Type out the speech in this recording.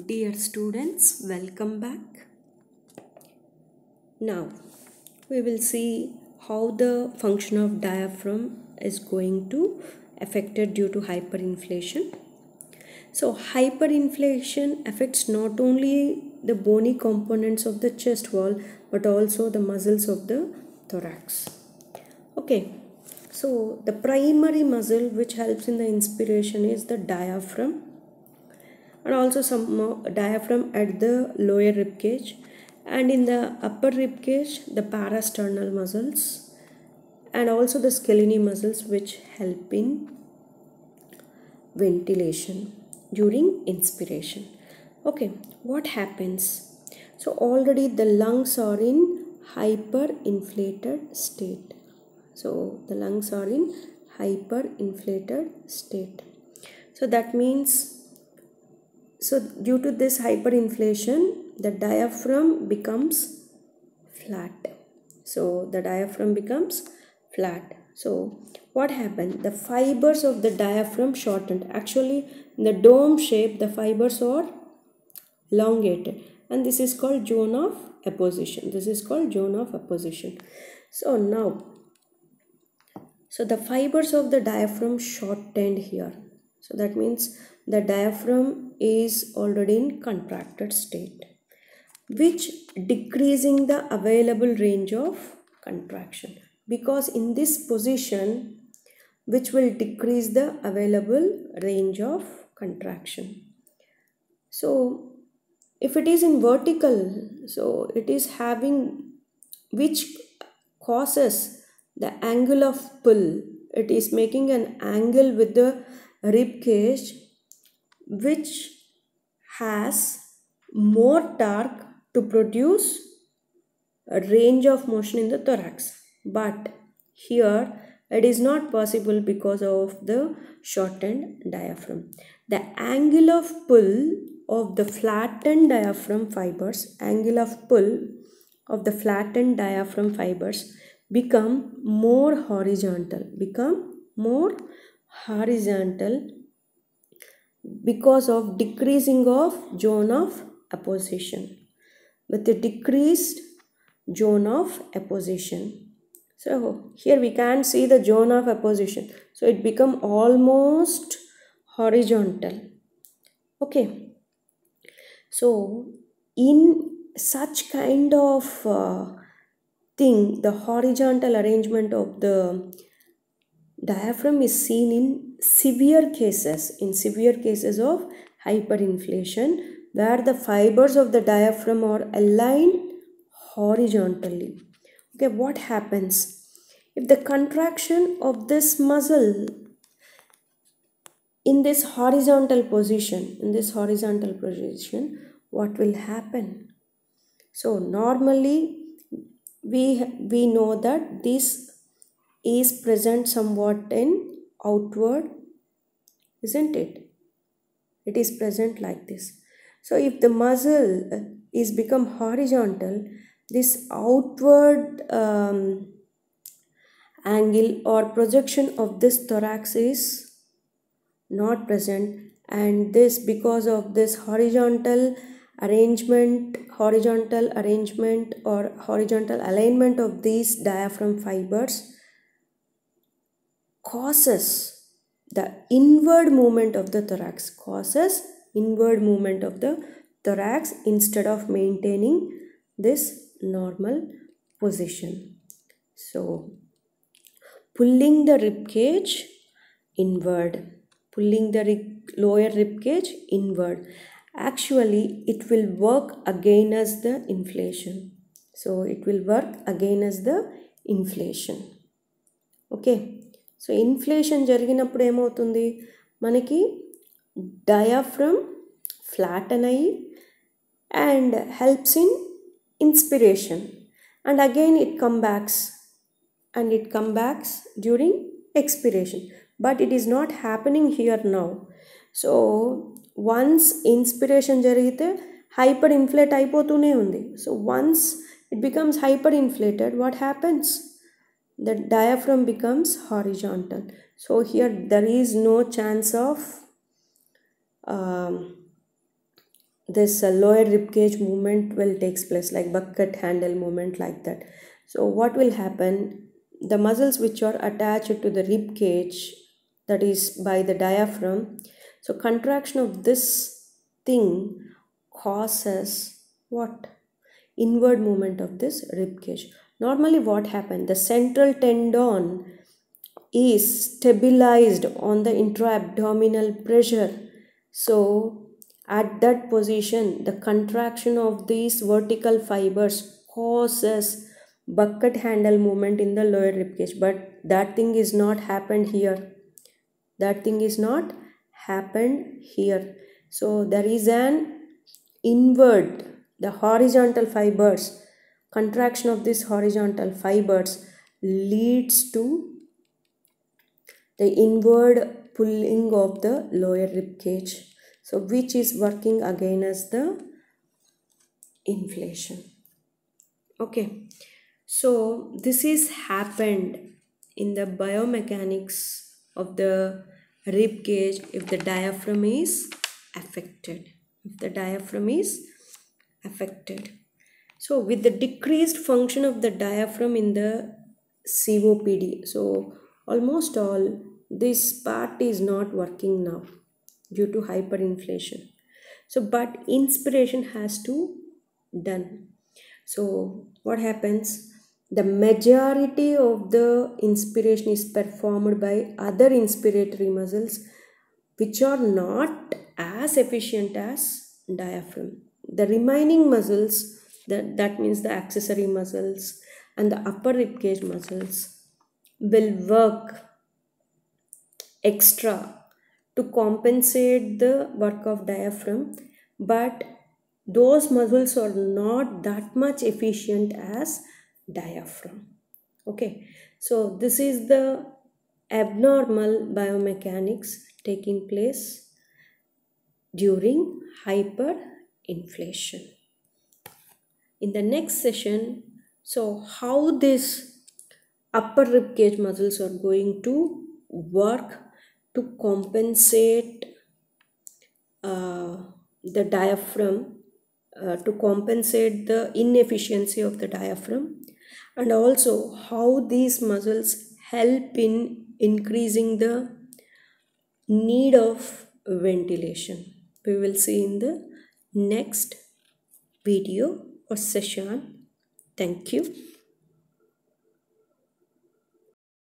Dear students, welcome back. Now we will see how the function of diaphragm is going to affected due to hyperinflation. So hyperinflation affects not only the bony components of the chest wall but also the muscles of the thorax. Okay, so the primary muscle which helps in the inspiration is the diaphragm, and also some diaphragm at the lower rib cage, and in the upper rib cage the parasternal muscles and also the scalene muscles which help in ventilation during inspiration. Okay, what happens? So already the lungs are in hyperinflated state. So the lungs are in hyperinflated state. So that means, so due to this hyperinflation, the diaphragm becomes flat. So the diaphragm becomes flat. So what happened? The fibers of the diaphragm shortened. Actually, in the dome shape, the fibers are elongated, and this is called zone of apposition. This is called zone of apposition. So now, so the fibers of the diaphragm shortened here. So that means the diaphragm is already in contracted state, which decreasing the available range of contraction, because in this position which will decrease the available range of contraction. So if it is in vertical, so it is having, which causes the angle of pull. It is making an angle with the rib cage which has more torque to produce a range of motion in the thorax. But here it is not possible because of the shortened diaphragm. The angle of pull of the flattened diaphragm fibers, become more horizontal, because of decreasing of zone of apposition. With the decreased zone of apposition, so here we can see the zone of apposition, so it become almost horizontal. Okay, so in such kind of thing, the horizontal arrangement of the diaphragm is seen in severe cases of hyperinflation, where the fibers of the diaphragm are aligned horizontally. Okay, what happens if the contraction of this muscle in this horizontal position, what will happen? So normally we know that this is present somewhat in outward, isn't it? It is present like this. So if the muscle is become horizontal, this outward angle or projection of this thorax is not present, and this because of this horizontal arrangement or horizontal alignment of these diaphragm fibers causes the inward movement of the thorax, instead of maintaining this normal position. So pulling the rib cage inward, lower rib cage inward, actually it will work against the inflation. So it will work against the inflation. Okay, so inflation జరిగినప్పుడు ఏమవుతుంది, మనకి diaphragm flatten అయ్యి and helps in inspiration, and again it come backs during expiration. But it is not happening here now. So once inspiration జరిగితే hyper inflate అయిపోతూనే ఉంది. So once it becomes hyper inflated, what happens? The diaphragm becomes horizontal. So here there is no chance of this lower rib cage movement will takes place, like bucket handle movement, like that. So what will happen, the muscles which are attached to the rib cage, that is by the diaphragm, so contraction of this thing causes what, inward movement of this rib cage. Normally what happened, the central tendon is stabilized on the intra-abdominal pressure. So at that position, the contraction of these vertical fibers causes bucket handle movement in the lower rib cage. But that thing is not happened here. That thing is not happened here. So there is an inward, the horizontal fibers, contraction of these horizontal fibers leads to the inward pulling of the lower rib cage, so which is working again as the inflation. Okay, so this is happened in the biomechanics of the rib cage if the diaphragm is affected. If the diaphragm is affected. So with the decreased function of the diaphragm in the COPD, so almost all this part is not working now due to hyperinflation. So but inspiration has to done. So what happens, the majority of the inspiration is performed by other inspiratory muscles which are not as efficient as diaphragm. The remaining muscles, that means the accessory muscles and the upper rib cage muscles, will work extra to compensate the work of diaphragm, but those muscles are not that much efficient as diaphragm. Okay, so this is the abnormal biomechanics taking place during hyperinflation. In the next session, so how this upper rib cage muscles are going to work to compensate the diaphragm, to compensate the inefficiency of the diaphragm, and also how these muscles help in increasing the need of ventilation. We will see in the next video or session. Thank you.